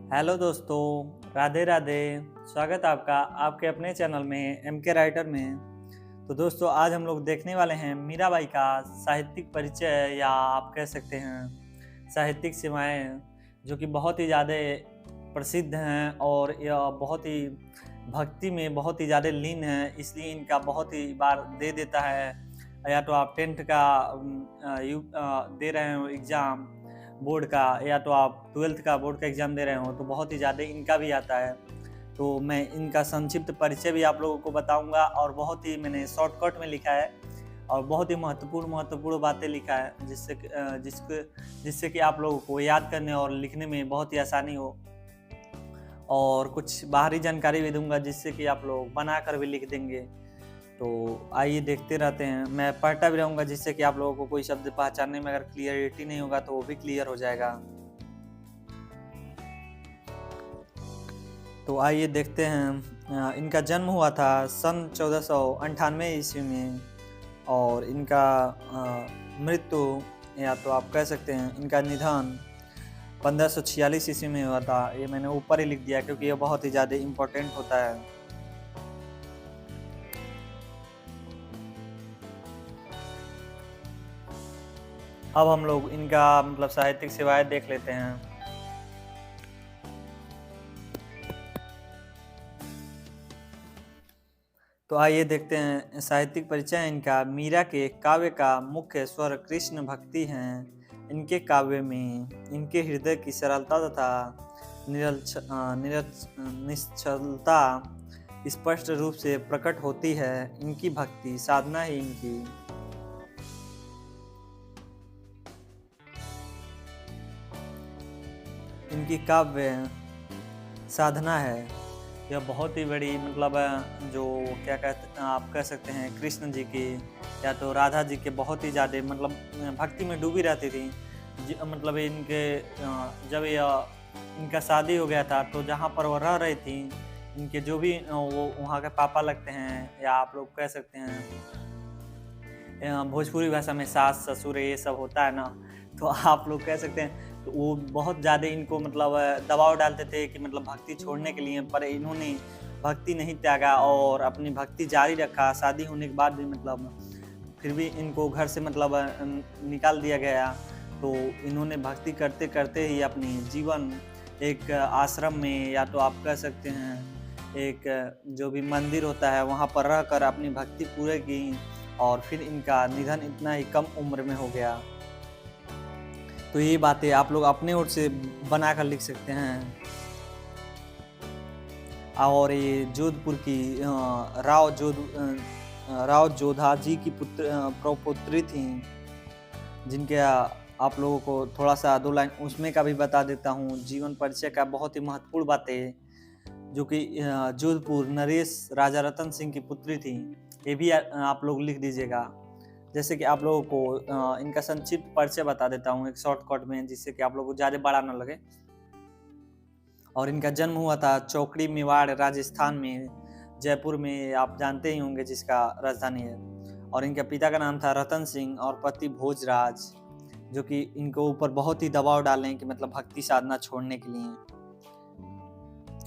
Hello दोस्तों, राधे राधे। स्वागत है आपका आपके अपने चैनल में एम के राइटर में। तो दोस्तों, आज हम लोग देखने वाले हैं मीराबाई का साहित्यिक परिचय, या आप कह सकते हैं साहित्यिक सेवाएं, जो कि बहुत ही ज़्यादा प्रसिद्ध हैं और यह बहुत ही भक्ति में बहुत ही ज़्यादा लीन है। इसलिए इनका बहुत ही बार दे देता है, या तो आप 10th का दे रहे हो एग्ज़ाम बोर्ड का, या तो आप 12th का बोर्ड का एग्ज़ाम दे रहे हो, तो बहुत ही ज़्यादा इनका भी आता है। तो मैं इनका संक्षिप्त परिचय भी आप लोगों को बताऊंगा, और बहुत ही मैंने शॉर्टकट में लिखा है और बहुत ही महत्वपूर्ण बातें लिखा है, जिससे कि आप लोगों को याद करने और लिखने में बहुत ही आसानी हो। और कुछ बाहरी जानकारी भी दूंगा, जिससे कि आप लोग बना कर भी लिख देंगे। तो आइए देखते रहते हैं। मैं पढ़ता भी रहूँगा, जिससे कि आप लोगों को कोई शब्द पहचानने में अगर क्लियरिटी नहीं होगा तो वो भी क्लियर हो जाएगा। तो आइए देखते हैं। इनका जन्म हुआ था सन 1498 ईस्वी में, और इनका मृत्यु, या तो आप कह सकते हैं इनका निधन 1546 ईस्वी में हुआ था। ये मैंने ऊपर ही लिख दिया क्योंकि ये बहुत ही ज़्यादा इम्पोर्टेंट होता है। अब हम लोग इनका मतलब साहित्यिक सेवाएं देख लेते हैं। तो आइए देखते हैं साहित्यिक परिचय इनका। मीरा के काव्य का मुख्य स्वर कृष्ण भक्ति हैं। इनके काव्य में इनके हृदय की सरलता तथा निश्चलता स्पष्ट रूप से प्रकट होती है। इनकी भक्ति साधना ही इनकी काव्य साधना है। यह बहुत ही बड़ी मतलब जो क्या कहते आप कह सकते हैं कृष्ण जी की या तो राधा जी के बहुत ही ज़्यादा मतलब भक्ति में डूबी रहती थी। मतलब इनके जब यह इनका शादी हो गया था, तो जहाँ पर वो रह रही थी, इनके जो भी वो वहाँ के पापा लगते हैं, या आप लोग कह सकते हैं भोजपुरी भाषा में सास ससुर ये सब होता है ना, तो आप लोग कह सकते हैं। तो वो बहुत ज़्यादा इनको मतलब दबाव डालते थे कि मतलब भक्ति छोड़ने के लिए, पर इन्होंने भक्ति नहीं त्यागा और अपनी भक्ति जारी रखा। शादी होने के बाद भी मतलब फिर भी इनको घर से मतलब निकाल दिया गया, तो इन्होंने भक्ति करते करते ही अपनी जीवन एक आश्रम में, या तो आप कह सकते हैं एक जो भी मंदिर होता है वहाँ पर रहकर अपनी भक्ति पूरे की, और फिर इनका निधन इतना ही कम उम्र में हो गया। तो ये बातें आप लोग अपने ओर से बनाकर लिख सकते हैं। और ये जोधपुर की राव जोधा जी की प्रपुत्री थी, जिनके आप लोगों को थोड़ा सा 2 लाइन उसमें का भी बता देता हूँ। जीवन परिचय का बहुत ही महत्वपूर्ण बातें, जो कि जोधपुर नरेश राजा रतन सिंह की पुत्री थी। ये भी आप लोग लिख दीजिएगा। जैसे कि आप लोगों को इनका संक्षिप्त परिचय बता देता हूँ एक शॉर्टकट में, जिससे कि आप लोगों को ज़्यादा बड़ा ना लगे। और इनका जन्म हुआ था चौकड़ी मेवाड़ राजस्थान में, जयपुर में आप जानते ही होंगे जिसका राजधानी है। और इनके पिता का नाम था रतन सिंह और पति भोजराज, जो कि इनको ऊपर बहुत ही दबाव डालें कि मतलब भक्ति साधना छोड़ने के लिए।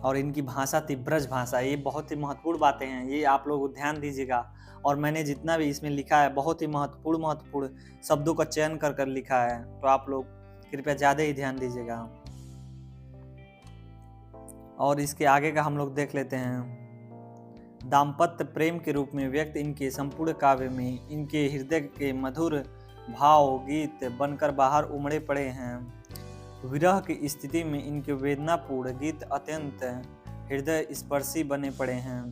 और इनकी भाषा थी ब्रज भाषा। ये बहुत ही महत्वपूर्ण बातें हैं, ये आप लोग ध्यान दीजिएगा। और मैंने जितना भी इसमें लिखा है बहुत ही महत्वपूर्ण शब्दों का चयन कर कर लिखा है, तो आप लोग कृपया ज़्यादा ही ध्यान दीजिएगा। और इसके आगे का हम लोग देख लेते हैं। दाम्पत्य प्रेम के रूप में व्यक्त इनके संपूर्ण काव्य में इनके हृदय के मधुर भाव गीत बनकर बाहर उमड़े पड़े हैं। विरह की स्थिति में इनके वेदनापूर्ण गीत अत्यंत हृदय स्पर्शी बने पड़े हैं।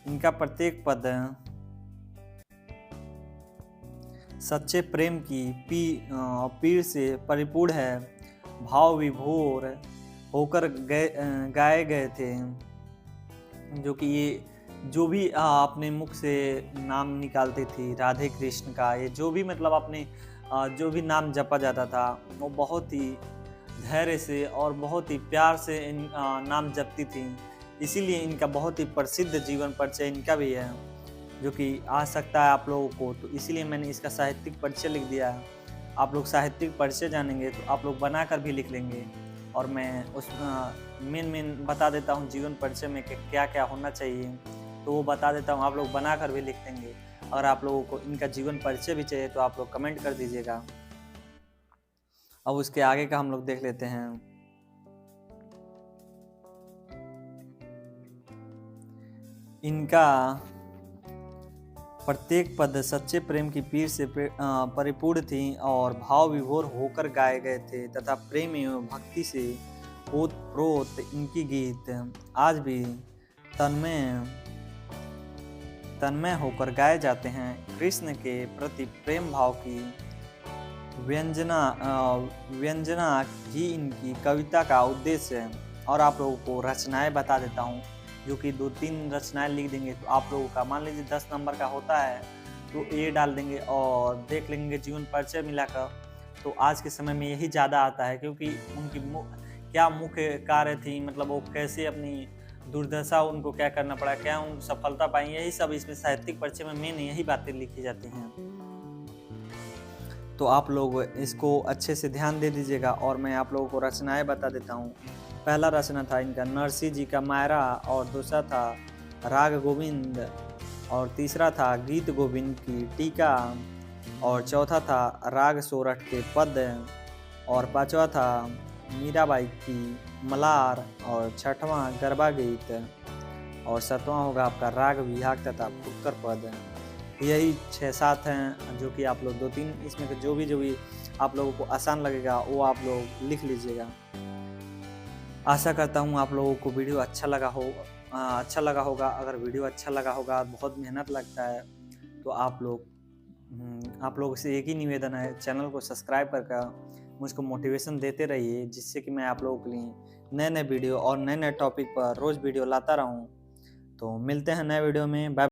इनका प्रत्येक पद सच्चे प्रेम की पीर से परिपूर्ण है। भाव विभोर होकर गाए गए थे, जो कि ये जो भी अपने मुख से नाम निकालती थी राधे कृष्ण का, ये जो भी मतलब अपने जो भी नाम जपा जाता था, वो बहुत ही धैर्य से और बहुत ही प्यार से इन नाम जपती थी। इसीलिए इनका बहुत ही प्रसिद्ध जीवन परिचय इनका भी है, जो कि आ सकता है आप लोगों को। तो इसीलिए मैंने इसका साहित्यिक परिचय लिख दिया है। आप लोग साहित्यिक परिचय जानेंगे तो आप लोग बनाकर भी लिख लेंगे। और मैं उस मेन बता देता हूँ जीवन परिचय में कि क्या क्या होना चाहिए, तो वो बता देता हूँ, आप लोग बना कर भी लिख देंगे। अगर आप लोगों को इनका जीवन परिचय भी चाहिए तो आप लोग कमेंट कर दीजिएगा। अब उसके आगे का हम लोग देख लेते हैं। इनका प्रत्येक पद सच्चे प्रेम की पीर से परिपूर्ण थी और भाव विभोर होकर गाए गए थे तथा प्रेम एवं भक्ति से ओतप्रोत इनकी गीत आज भी तन्मय होकर गाए जाते हैं। कृष्ण के प्रति प्रेम भाव की व्यंजना ही इनकी कविता का उद्देश्य है। और आप लोगों को रचनाएं बता देता हूँ, जो कि 2-3 रचनाएं लिख देंगे तो आप लोगों का मान लीजिए 10 नंबर का होता है तो ए डाल देंगे और देख लेंगे जीवन परिचय मिलाकर। तो आज के समय में यही ज़्यादा आता है, क्योंकि उनकी क्या मुख्य कार्य थी, मतलब वो कैसे अपनी दुर्दशा, उनको क्या करना पड़ा, क्या उन सफलता पाई, यही सब इसमें साहित्यिक परिचय में मेन यही बातें लिखी जाती हैं। तो आप लोग इसको अच्छे से ध्यान दे दीजिएगा और मैं आप लोगों को रचनाएं बता देता हूँ। पहला रचना था इनका नरसिंह जी का मायरा, और दूसरा था राग गोविंद, और तीसरा था गीत गोविंद की टीका, और चौथा था राग सोरठ के पद, और पांचवा था मीराबाई की मलार, और छठवां गरबा गीत, और सातवां होगा आपका राग विहाग तथा फुक्कर पद। यही 6-7 हैं जो कि आप लोग 2-3 इसमें जो भी आप लोगों को आसान लगेगा वो आप लोग लिख लीजिएगा। आशा करता हूँ आप लोगों को वीडियो अच्छा लगा होगा। अगर वीडियो अच्छा लगा होगा, बहुत मेहनत लगता है, तो आप लोग से एक ही निवेदन है, चैनल को सब्सक्राइब करके मुझको मोटिवेशन देते रहिए, जिससे कि मैं आप लोगों के लिए नए वीडियो और नए टॉपिक पर रोज़ वीडियो लाता रहूँ। तो मिलते हैं नए वीडियो में। बाय।